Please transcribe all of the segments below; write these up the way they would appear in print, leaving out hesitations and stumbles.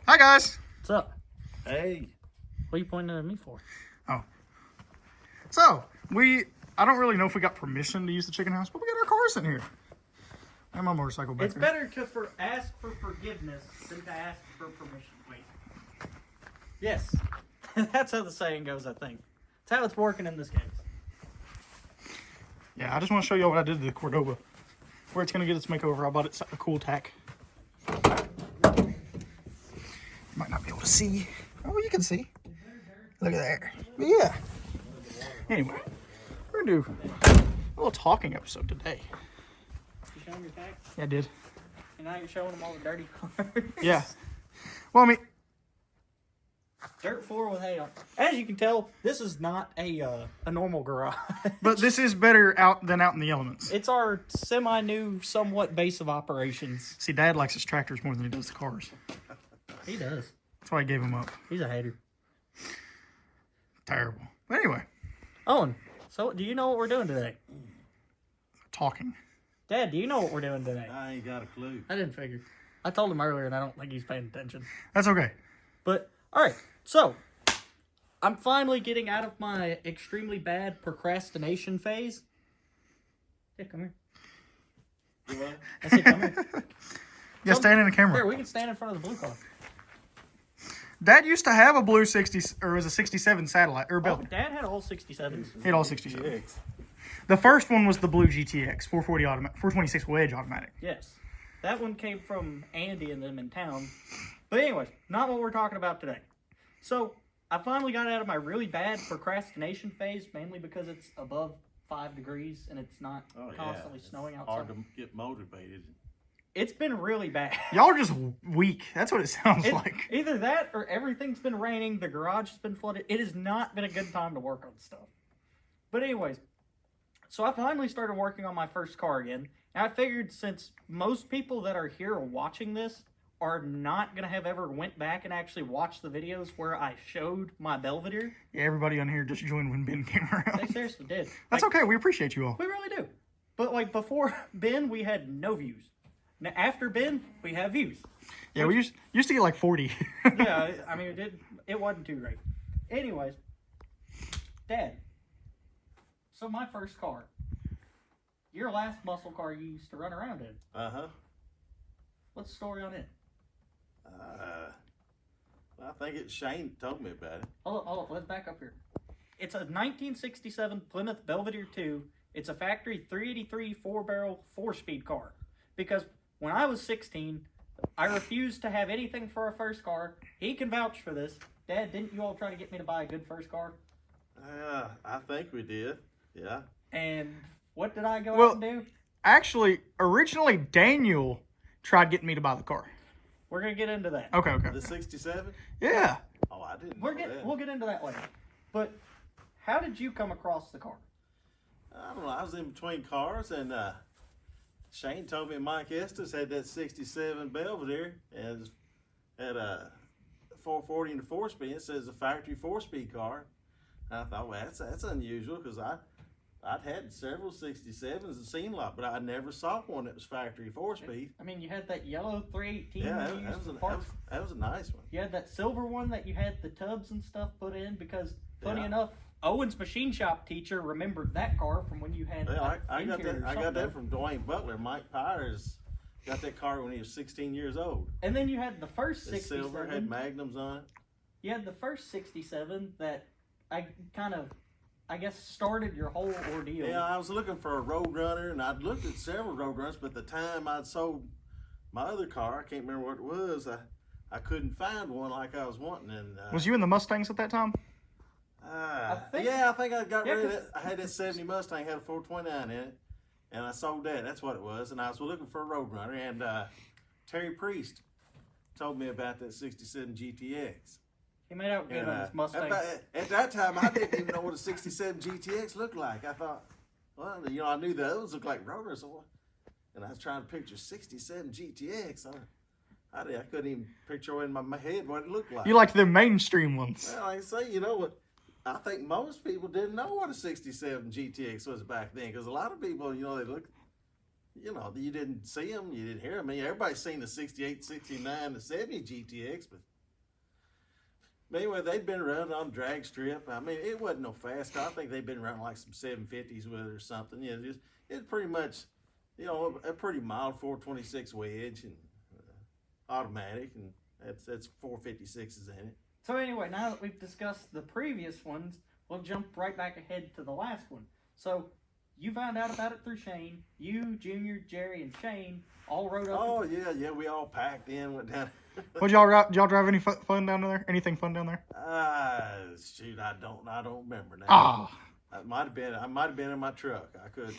Hi, guys. What's up? Hey. What are you pointing at me for? Oh. So, I don't really know if we got permission to use the chicken house, but we got our cars in here. And my motorcycle back It's there. better to ask for forgiveness than to ask for permission. Wait. Yes. That's how the saying goes, I think. That's how it's working in this case. Yeah, I just want to show you all what I did to the Cordoba. Where it's going to get its makeover. I bought it a cool tack. You might not be able to see. Oh, you can see. Look at there. But yeah. Anyway, we're going to do a little talking episode today. You showing your tag? Yeah, I did. And now you're showing them all the dirty cars. Yeah. Well, I mean, Dirt floor with hay on. As you can tell, this is not a normal garage. but this is better out than out in the elements. It's our semi-new, somewhat base of operations. See, Dad likes his tractors more than he does the cars. He does. That's why I gave him up. He's a hater. Terrible. But anyway, Owen, so do you know what we're doing today? talking. Dad, do you know what we're doing today? I ain't got a clue. I didn't figure. I told him earlier, and I don't think he's paying attention. That's okay. But, alright, so, I'm finally getting out of my extremely bad procrastination phase. Yeah, come here. What? I said, come here. Yeah, stand in the camera. Here, we can stand in front of the blue car. Dad used to have a blue 60, or it was a 67 satellite, or Oh, Belvedere. Dad had all 67s. He had all 67. GTX. The first one was the blue GTX, 440 automatic, 426 wedge automatic. Yes. That one came from Andy and them in town. But anyways, not what we're talking about today. So, I finally got out of my really bad procrastination phase, mainly because it's above 5 degrees and it's not constantly snowing outside. Hard to get motivated. It's been really bad. Y'all are just weak. That's what it sounds like. Either that or everything's been raining, the garage has been flooded. It has not been a good time to work on stuff. But anyways, so I finally started working on my first car again. And I figured since most people that are here watching this are not going to have ever went back and actually watched the videos where I showed my Belvedere. Yeah, everybody on here just joined when Ben came around. They seriously did. That's okay. We appreciate you all. We really do. But like before Ben, we had no views. Now after Ben, we have views. Yeah, we used to get like 40. Yeah, I mean, it wasn't too great. Anyways, Dad, so my first car, your last muscle car you used to run around in, Uh-huh. what's the story on it? I think it's Shane told me about it. Hold on, let's back up here. It's a 1967 Plymouth Belvedere 2. It's a factory 383 4-barrel 4-speed car. Because when I was 16, I refused to have anything for a first car. He can vouch for this. Dad, didn't you all try to get me to buy a good first car? I think we did. Yeah. And what did I go Well- out and do? Actually, originally, Daniel tried getting me to buy the car. We're going to get into that. Okay. The 67? Yeah. Oh, I didn't know that. We'll get into that later. But how did you come across the car? I don't know. I was in between cars, and Shane told me Mike Estes had that 67 Belvedere and had a 440 and a 4-speed. It says a factory 4-speed car. And I thought, well, that's unusual because I'd had several 67s and seen a lot, but I never saw one that was factory 4-speed. I mean, you had that yellow 318. Yeah, you used for that parts. was a nice one. You had that silver one that you had the tubs and stuff put in because, funny Yeah. enough, Owen's machine shop teacher remembered that car from when you had. Yeah, like, I got interior that. or I got something. that from Dwayne Butler. Mike Pyers got that car when he was 16 years old. And then you had the first It's silver, had 67. magnums on it. You had the first 67 that I guess, started your whole ordeal. Yeah, I was looking for a road runner, and I'd looked at several road runners, but the time I'd sold my other car, I can't remember what it was. I couldn't find one like I was wanting. And Was you in the Mustangs at that time? I think- think I got Yeah, rid of it. I had that 70 Mustang, had a 429 in it, and I sold that. That's what it was. And I was looking for a road runner, and Terry Priest told me about that 67 GTX. He made out good on his Mustang. At that time, I didn't even know what a 67 GTX looked like. I thought, well, I knew those looked like rotors. So and I was trying to picture 67 GTX. I couldn't even picture in my head what it looked like. You like the mainstream ones. Well, like I say, what? I think most people didn't know what a 67 GTX was back then, because a lot of people, they look, you didn't see them, you didn't hear them. I mean, everybody's seen the 68, 69, the 70 GTX, but Anyway, they'd been running on drag strip. I mean, it wasn't no fast car. I think they'd been running like some 750s with it or something. You know, it's pretty much, you know, a pretty mild 426 wedge and automatic, and that's 456s in it. So anyway, now that we've discussed the previous ones, we'll jump right back ahead to the last one. So you found out about it through Shane. You, Junior, Jerry, and Shane all rode up. Oh yeah, we all packed in, went down. Did y'all drive any fun down there? Anything fun down there? Shoot, I don't remember now. Ah. I might have been in my truck. I couldn't.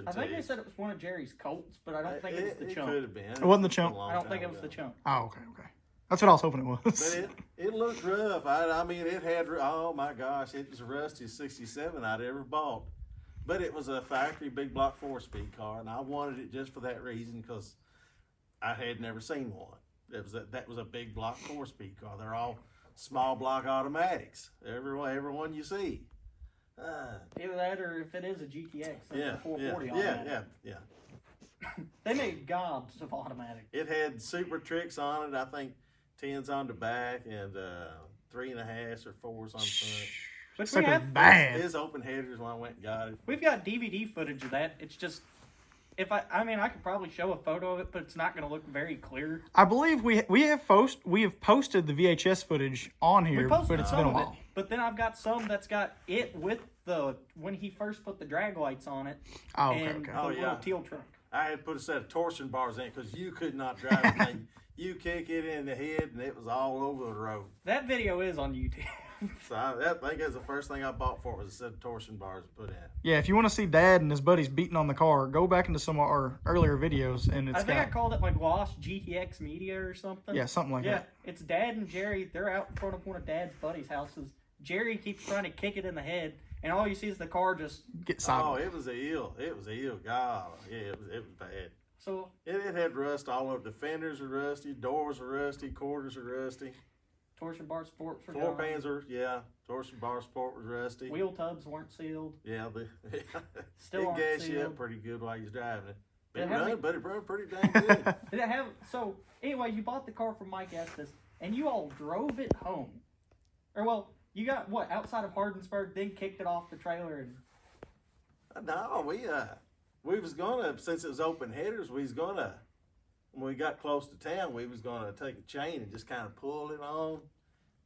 I think they said it was one of Jerry's Colts, but I don't think it was the Chump. It could have been. It wasn't the Chump? I don't think it was the Chump. Oh, okay. That's what I was hoping it was. But it looked rough. I mean, it had, oh my gosh, it was the rustiest 67 I'd ever bought. But it was a factory big block 4-speed car, and I wanted it just for that reason, because I had never seen one. That was a big block 4-speed car. They're all small block automatics. Every one you see. Either that, or if it is a GTX, Yeah, a 440 yeah. They made gobs of automatic. It had super tricks on it. I think 10s on the back and 3.5s or 4s on the front. But we have bad. His open headers when I went and got it. We've got DVD footage of that. It's just, I mean, I could probably show a photo of it, but it's not going to look very clear. I believe we have posted the VHS footage on here, but it's been a while. But then I've got some that's got it with when he first put the drag lights on it. Oh, okay, and okay. the little teal trunk. I had to put a set of torsion bars in it because you could not drive it. Like, you kick it in the head and it was all over the road. That video is on YouTube. So I think that's the first thing I bought for was a set of torsion bars to put in. Yeah, if you want to see Dad and his buddies beating on the car, go back into some of our earlier videos, and I think I called it like Lost GTX Media or something. Yeah, something like that. Yeah, it's Dad and Jerry. They're out in front of one of Dad's buddies' houses. Jerry keeps trying to kick it in the head, and all you see is the car just get sideways. Oh, it was a ill. God, yeah, it was bad. So it had rust all over. The fenders are rusty, doors are rusty, quarters are rusty. torsion bar supports were Floor gone. pans are, torsion bar support was rusty. Wheel tubs weren't sealed. Yeah, Still it aren't gas you sealed. up pretty good while you're driving it. Did It it have run, any- but it run pretty dang good. Did it have so? Anyway, you bought the car from Mike Estes, and you all drove it home. Or well, you got what outside of Hardensburg, then kicked it off the trailer and. No, we was gonna, since it was open headers, we was gonna, when we got close to town, we was gonna take a chain and just kind of pull it on,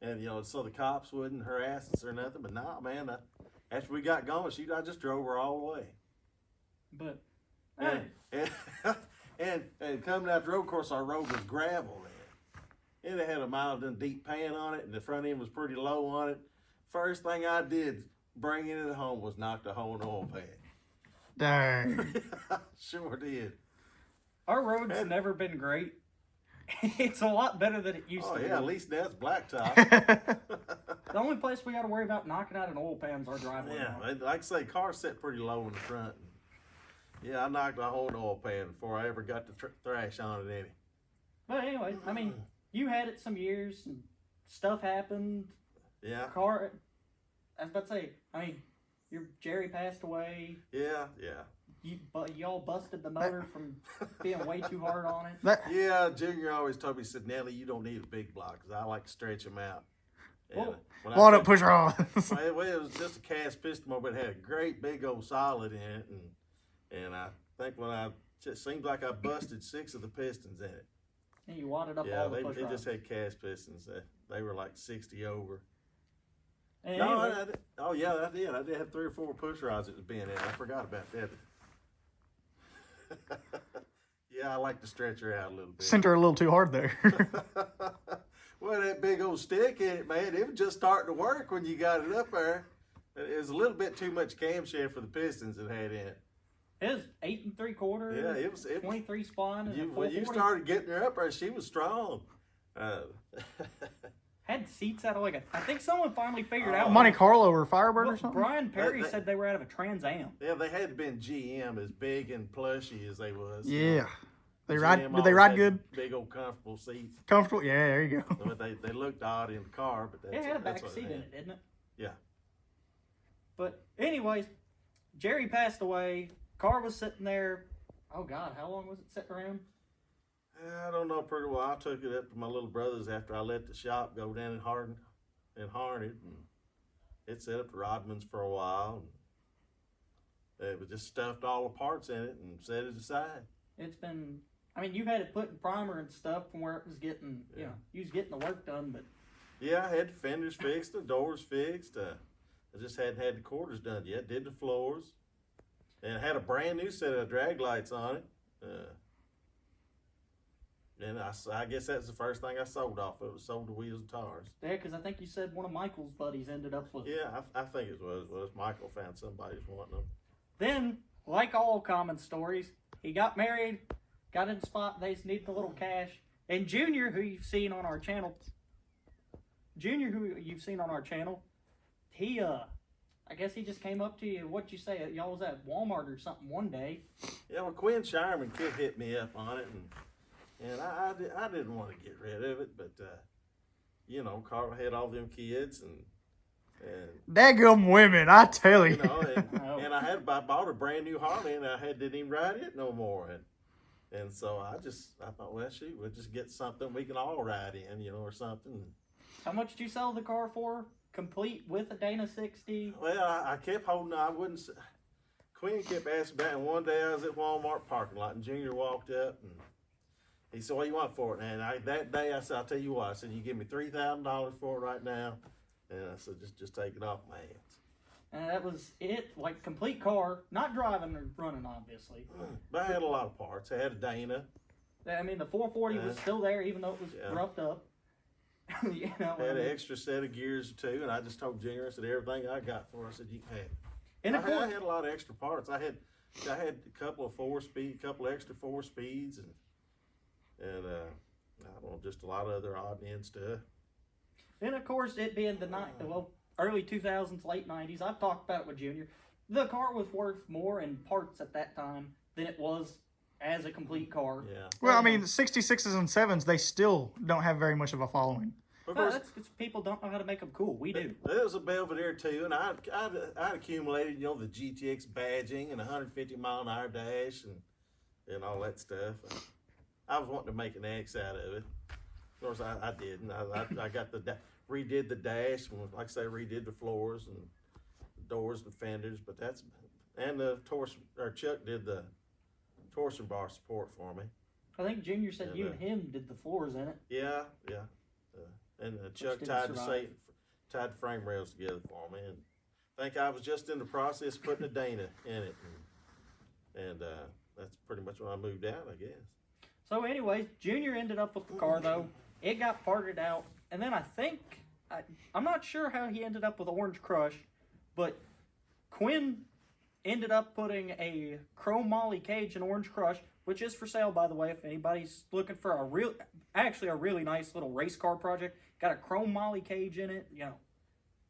and so the cops wouldn't harass us or nothing. But nah, man, after we got going, I just drove her all the way. But. And coming out the road, of course, our road was gravel then. And it had a mild and deep pan on it, and the front end was pretty low on it. First thing I did bringing it home was knock the hole in the oil pan. Dang. Sure did. Our road's never been great. It's a lot better than it used to be. Oh, yeah, at least that's blacktop. The only place we got to worry about knocking out an oil pan's our driveway. Yeah, like I say, car set pretty low in the front. Yeah, I knocked a hole in the oil pan before I ever got the thrash on it any. But anyway, I mean, you had it some years, and stuff happened. Yeah. Car, I was about to say, I mean, your Jerry passed away. Yeah. Y'all busted the motor from being way too hard on it. Yeah, Junior always told me, he said, Nelly, you don't need a big block because I like to stretch them out. Why don't push her on? Well, it was just a cast piston motor, but it had a great big old solid in it. And I think it seemed like I busted 6 of the pistons in it. And you wadded up all the push they rods. just had cast pistons. They were like 60 over. And No, anyway, I did. I did have 3 or 4 push rods that was being in. I forgot about that. Yeah, I like to stretch her out a little bit. Sent her a little too hard there. Well, that big old stick in it, man, it was just starting to work when you got it up there. It was a little bit too much camshaft for the pistons it had in it. it was 8 3/4. Yeah, it was. 23 spline. And When you started getting her up there, she was strong. had seats out of I think someone finally figured out. Monte Carlo or Firebird or something? Brian Perry said they were out of a Trans Am. Yeah, they had been GM as big and plushy as they was. Yeah. Did they always ride had good? Big old comfortable seats. Comfortable? Yeah, there you go. But they looked odd in the car, but It had a back that's what seat it in had. it, didn't it? Yeah. But anyways, Jerry passed away. Car was sitting there. Oh God, how long was it sitting around? I don't know, pretty well. I took it up to my little brother's after I let the shop go down in Hardin. and harned, and it set up to Rodman's for a while. And it was just stuffed all the parts in it and set it aside. It's been, I mean, you had it put in primer and stuff from where it was getting, you know, you was getting the work done, but. Yeah, I had the fenders fixed, the doors fixed. I just hadn't had the quarters done yet. Did the floors. And I had a brand new set of drag lights on it. And I guess that's the first thing I sold off of it. Sold the wheels and tires. Yeah, because I think you said one of Michael's buddies ended up with. Yeah, I think it was. Michael found somebody who's wanting them. Then, like all common stories, he got married, got in the spot, they just needed a little cash. And Junior, who you've seen on our channel, he, I guess he just came up to you, what'd you say, y'all was at Walmart or something one day. Yeah, well, Quinn Shireman could hit me up on it, and I didn't want to get rid of it, but, you know, Carl had all them kids, and daggum women, I tell you. You know, and I bought a brand new Harley, and I didn't even ride it no more, and so I thought, well, shoot, we'll just get something we can all ride in, you know, or something. How much did you sell the car for? Complete with a Dana 60? Well, I kept holding on. I wouldn't. Queen kept asking about it, and one day I was at Walmart parking lot, and Junior walked up, and he said, what do you want for it? And that day I said, I'll tell you what. I said, you give me $3,000 for it right now. And I said, just take it off my hands. And that was it, like complete car, not driving or running, obviously. But I had a lot of parts. I had a Dana. I mean, the 440 was still there, even though it was roughed up. You know, I had an extra set of gears too, and I just told Junior, I said, everything I got for her, I said, you can have it. And I had a lot of extra parts. I had a couple of 4-speed, couple extra 4 speeds, and I don't know, just a lot of other odd end stuff. And of course, it being the early 2000s, late 90s, I've talked about it with Junior. The car was worth more in parts at that time than it was as a complete car. Yeah. Well, I mean, 66s and 7s, they still don't have very much of a following. That's because people don't know how to make them cool. We do. It was a Belvedere too, and I'd accumulated, you know, the GTX badging and 150 mile an hour dash and all that stuff. I was wanting to make an X out of it. Of course, I didn't. I got redid the dash, like I say, redid the floors and the doors and fenders. But and the Chuck did the torsion bar support for me. I think Junior said you and him did the floors in it. Yeah. And Chuck tied the frame rails together for me. And I think I was just in the process of putting a Dana in it, and that's pretty much when I moved out, I guess. So, anyways, Junior ended up with the car though. It got parted out, and then I think, I'm not sure how he ended up with Orange Crush, but Quinn ended up putting a chrome molly cage in Orange Crush, which is for sale, by the way, if anybody's looking for a really nice little race car project. Got a chrome molly cage in it, you know.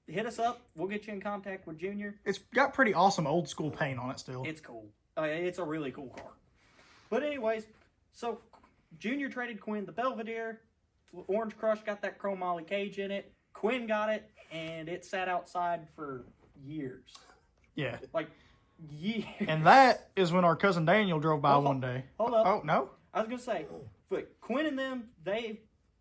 Hit us up. We'll get you in contact with Junior. It's got pretty awesome old school paint on it still. It's cool. It's a really cool car. But anyways, so Junior traded Quinn the Belvedere. Orange Crush got that chrome molly cage in it. Quinn got it, and it sat outside for years. Yeah. Like, years. And that is when our cousin Daniel drove by one day. Hold up. Oh, no? I was going to say, but Quinn and them,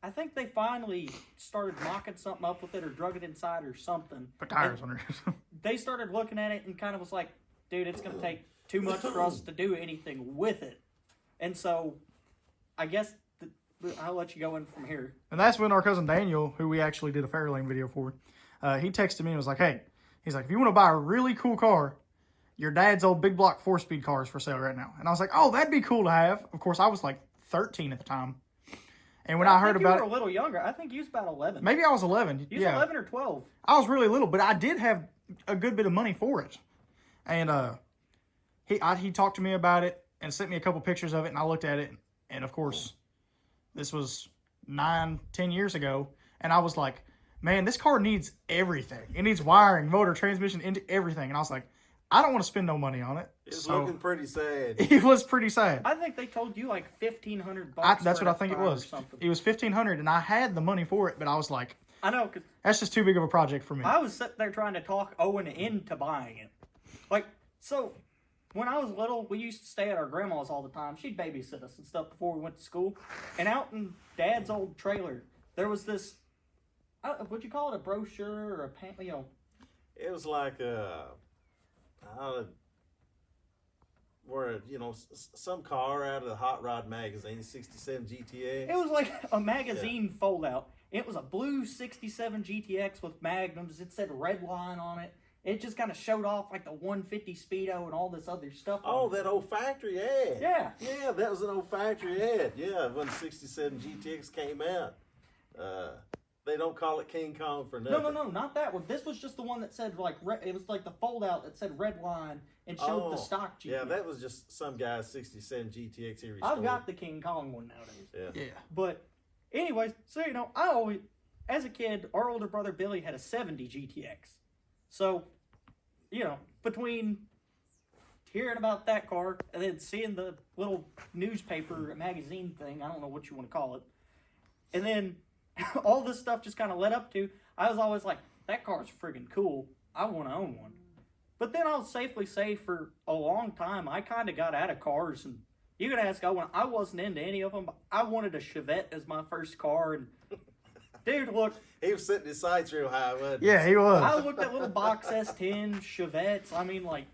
I think they finally started mocking something up with it or drug it inside or something. Put tires on it. They started looking at it and kind of was like, dude, it's going to take too much for us to do anything with it. And so, I guess I'll let you go in from here. And that's when our cousin Daniel, who we actually did a Fairlane video for, he texted me and was like, hey, he's like, if you want to buy a really cool car, your dad's old big block 4-speed car is for sale right now. And I was like, oh, that'd be cool to have. Of course, I was like 13 at the time. And when I heard about it, you were a little younger. I think you was about 11. Maybe I was 11. You was 11 or 12. I was really little, but I did have a good bit of money for it. And he talked to me about it and sent me a couple pictures of it, and I looked at it. And of course, this was 9-10 years ago, and I was like, man, this car needs everything. It needs wiring, motor, transmission, into everything. And I was like, I don't want to spend no money on it. It's looking pretty sad. It was pretty sad. I think they told you like $1,500. That's what I think it was. It was $1,500, and I had the money for it, but I was like, I know, cause that's just too big of a project for me. I was sitting there trying to talk Owen into buying it. Like, so when I was little, we used to stay at our grandma's all the time. She'd babysit us and stuff before we went to school. And out in Dad's old trailer, there was this, Would you call it a brochure or a It was like where some car out of the Hot Rod magazine, 67 GTX. It was like a magazine foldout. It was a blue 67 GTX with magnums. It said Redline on it. It just kind of showed off like the 150 Speedo and all this other stuff. Oh, that old factory ad. Yeah. Yeah, that was an old factory ad. Yeah, when the 67 GTX came out. They don't call it King Kong for nothing. No, not that one. This was just the one that said like it was like the foldout that said Redline and showed the stock GTX. Yeah, that was just some guy's 67 GTX he restored. I've got the King Kong one nowadays. Yeah. But anyways, so I always, as a kid, our older brother Billy had a 70 GTX. So, between hearing about that car and then seeing the little newspaper magazine thing, I don't know what you want to call it, and then all this stuff just kind of led up to, I was always like, that car's friggin' cool. I want to own one. But then I'll safely say for a long time, I kind of got out of cars. And you can ask Owen, I wasn't into any of them. But I wanted a Chevette as my first car. And dude, look. He was setting his sights real high, wasn't he? Yeah, he was. I looked at little box S10 Chevettes. I mean, like,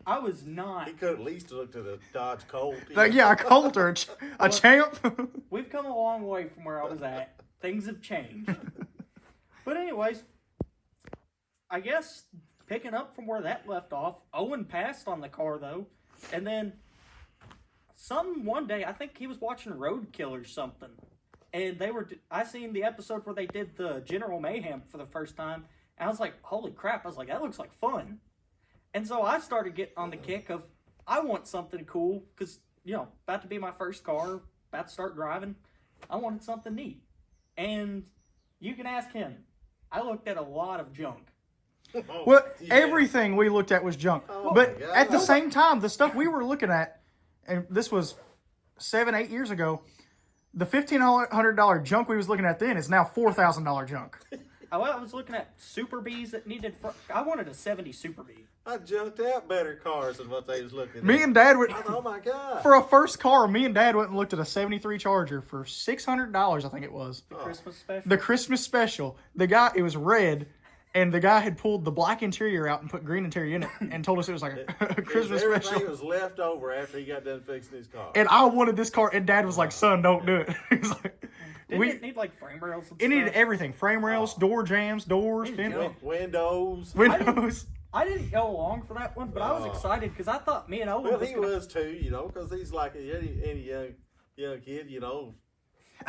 I was not. He could at least looked at a Dodge Colt. Like, yeah, a Colt or a Champ. We've come a long way from where I was at. Things have changed. But anyways, I guess picking up from where that left off, Owen passed on the car though. And then one day, I think he was watching Roadkill or something. And I seen the episode where they did the General Mayhem for the first time. And I was like, holy crap. I was like, that looks like fun. And so I started getting on the kick of, I want something cool. Because, about to be my first car, about to start driving. I wanted something neat. And you can ask him. I looked at a lot of junk. Well, everything we looked at was junk. Oh but at the same time, the stuff we were looking at, and this was 7-8 years ago, the $1,500 junk we was looking at then is now $4,000 junk. I was looking at Super Bs that needed... I wanted a 70 Super B. I junked out better cars than what they was looking at. Me and Dad would... Oh, my God. For a first car, me and Dad went and looked at a 73 Charger for $600, I think it was. The Christmas special? The Christmas special. It was red, and the guy had pulled the black interior out and put green interior in it and told us it was like a Christmas special. Everything was left over after he got done fixing his car. And I wanted this car, and Dad was like, son, don't do it. He was like... Didn't it need like frame rails and stuff? It needed everything. Frame rails, door jams, doors, Windows. I didn't go along for that one, but I was excited because I thought me and Owen was too, because he's like any young kid,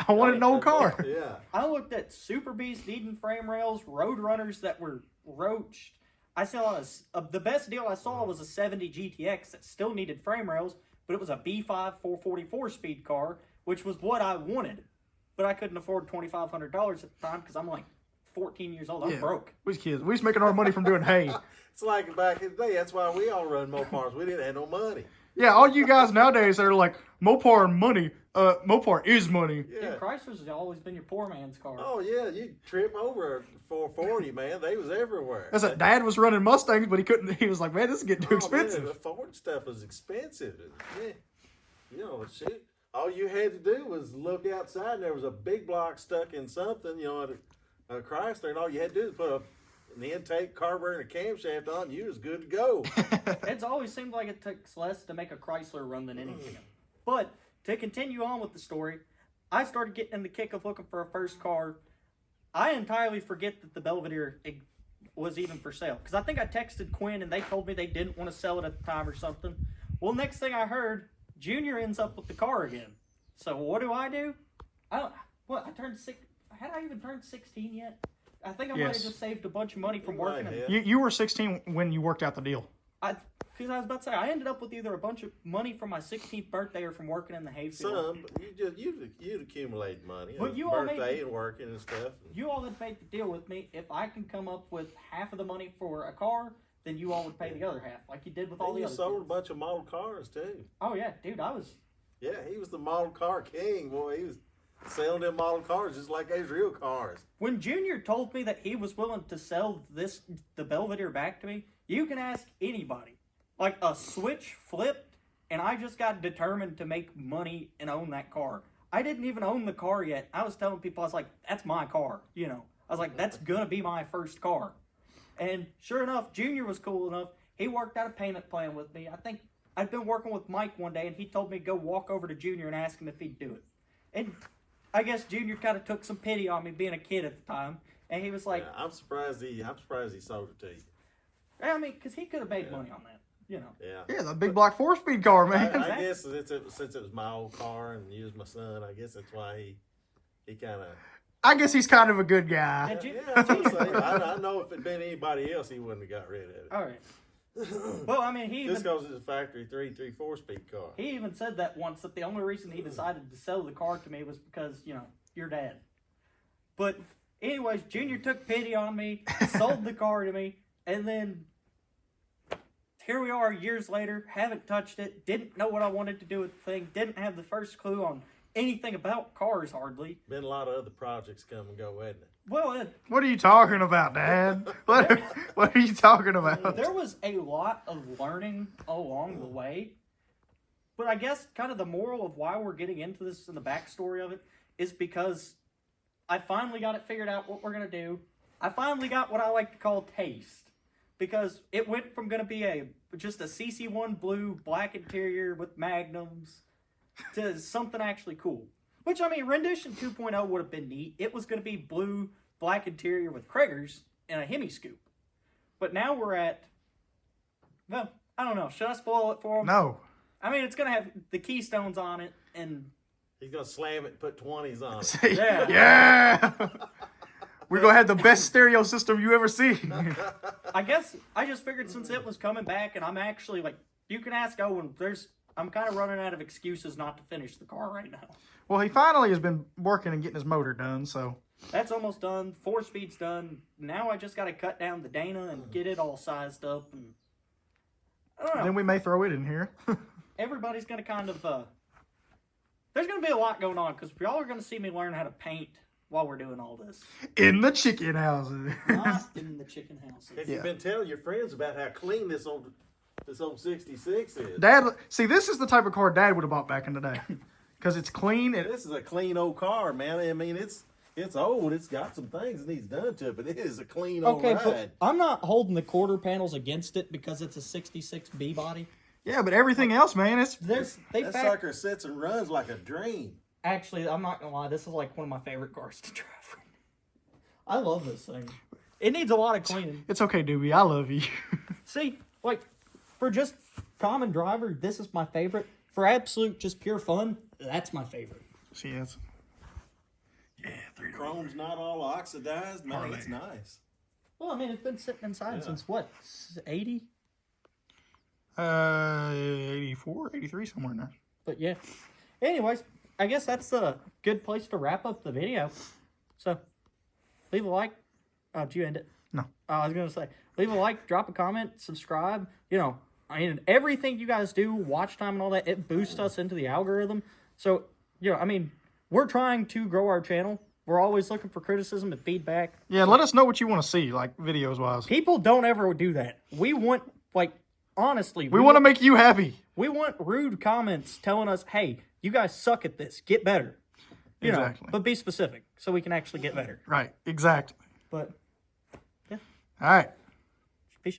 I wanted an old car. Yeah. I looked at Super Bs needing frame rails, Road Runners that were roached. I saw the best deal I saw was a 70 GTX that still needed frame rails, but it was a B5 444 speed car, which was what I wanted. But I couldn't afford $2,500 at the time because I'm like 14 years old. I'm broke. We was kids. We was making our money from doing hay. It's like back in the day. That's why we all run Mopars. We didn't have no money. Yeah, all you guys nowadays that are like, Mopar and money. Mopar is money. Yeah. Dude, Chrysler's always been your poor man's car. Oh, yeah. You trip over a 440, man. They was everywhere. That's it. Dad was running Mustangs, but he couldn't. He was like, man, this is getting too expensive. Man, the Ford stuff was expensive. Yeah. Shit. All you had to do was look outside, and there was a big block stuck in something, at a Chrysler, and all you had to do was put an intake, carburetor, and a camshaft on, and you was good to go. It's always seemed like it takes less to make a Chrysler run than anything. But to continue on with the story, I started getting in the kick of looking for a first car. I entirely forget that the Belvedere was even for sale, because I think I texted Quinn, and they told me they didn't want to sell it at the time or something. Well, next thing I heard, Junior ends up with the car again. So what do? I turned 6. Had I even turned 16 yet? I think I might have just saved a bunch of money from working. You were 16 when you worked out the deal. Because I was about to say, I ended up with either a bunch of money from my 16th birthday or from working in the hayfield. Some, but you'd accumulate money. But you birthday and working and stuff. You all had made the deal with me. If I can come up with half of the money for a car, then you all would pay the other half, like you did with all the other. You sold a bunch of model cars too. Oh yeah, dude, I was. Yeah, he was the model car king, boy. He was selling them model cars just like those real cars. When Junior told me that he was willing to sell the Belvedere back to me, you can ask anybody. Like a switch flipped, and I just got determined to make money and own that car. I didn't even own the car yet. I was telling people, I was like, that's my car, I was like, that's gonna be my first car. And sure enough, Junior was cool enough. He worked out a payment plan with me. I think I'd been working with Mike one day, and he told me to go walk over to Junior and ask him if he'd do it. And I guess Junior kind of took some pity on me being a kid at the time, and he was like, Yeah, I'm surprised he sold it to you. I mean, because he could have made money on that, you know. Yeah. Yeah, the big black 4-speed car, man. I guess since it was my old car and you was my son, I guess that's why he kind of. I guess he's kind of a good guy. Yeah, that's what I'm saying. I know if it'd been anybody else, he wouldn't have got rid of it. All right. Well, I mean, Just because it's a factory 4-speed car. He even said that once, that the only reason he decided to sell the car to me was because, you know, your dad. But anyways, Junior took pity on me, sold the car to me, and then here we are years later, haven't touched it, didn't know what I wanted to do with the thing, didn't have the first clue on anything about cars hardly. Been a lot of other projects come and go, hasn't it? Well, What are you talking about, Dad? What are you talking about? there was a lot of learning along the way. But I guess kind of the moral of why we're getting into this and the backstory of it is because I finally got it figured out what we're going to do. I finally got what I like to call taste. Because it went from going to be just a CC1 blue black interior with magnums to something actually cool. Which, I mean, Rendition 2.0 would have been neat. It was going to be blue, black interior with Kriegers and a Hemi scoop. But now we're at, well, I don't know. Should I spoil it for them? No. I mean, it's going to have the Keystones on it, and He's going to slam it and put 20s on it. Yeah. Yeah. We're going to have the best stereo system you ever see. I guess I just figured since it was coming back, and I'm actually, like, you can ask Owen, I'm kind of running out of excuses not to finish the car right now. Well, he finally has been working and getting his motor done, so. That's almost done. 4-speed's done. Now I just got to cut down the Dana and get it all sized up. And I don't know. Then we may throw it in here. Everybody's going to kind of... there's going to be a lot going on, because y'all are going to see me learn how to paint while we're doing all this. In the chicken houses. Not in the chicken houses. Have you been telling your friends about how clean this old 66 is? Dad, see, this is the type of car Dad would have bought back in the day. Because it's clean. And This is a clean old car, man. I mean, it's old. It's got some things it needs done to it, but it is a clean old ride. But I'm not holding the quarter panels against it because it's a 66 B body. yeah, but everything else, man, it's. That sucker sits and runs like a dream. Actually, I'm not gonna lie. This is like one of my favorite cars to drive. I love this thing. It needs a lot of cleaning. It's okay, Doobie. I love you. See, like for just common driver, this is my favorite. For absolute, just pure fun, that's my favorite. See, that's. Yeah, 3 door. Chrome's not all oxidized, man. Hardly. It's nice. Well, I mean, it's been sitting inside since what, 80? 84, 83, somewhere in there. But yeah. Anyways, I guess that's a good place to wrap up the video. So, leave a like. Oh, did you end it? No. I was going to say, leave a like, drop a comment, subscribe. You know, I mean, everything you guys do, watch time and all that, it boosts us into the algorithm. So, you know, I mean, we're trying to grow our channel. We're always looking for criticism and feedback. Yeah, let us know what you want to see, like, videos-wise. People don't ever do that. We want, like, honestly. We want to make you happy. We want rude comments telling us, hey, you guys suck at this. Get better. You Exactly. know, but be specific so we can actually get better. Right, exactly. But, yeah. All right.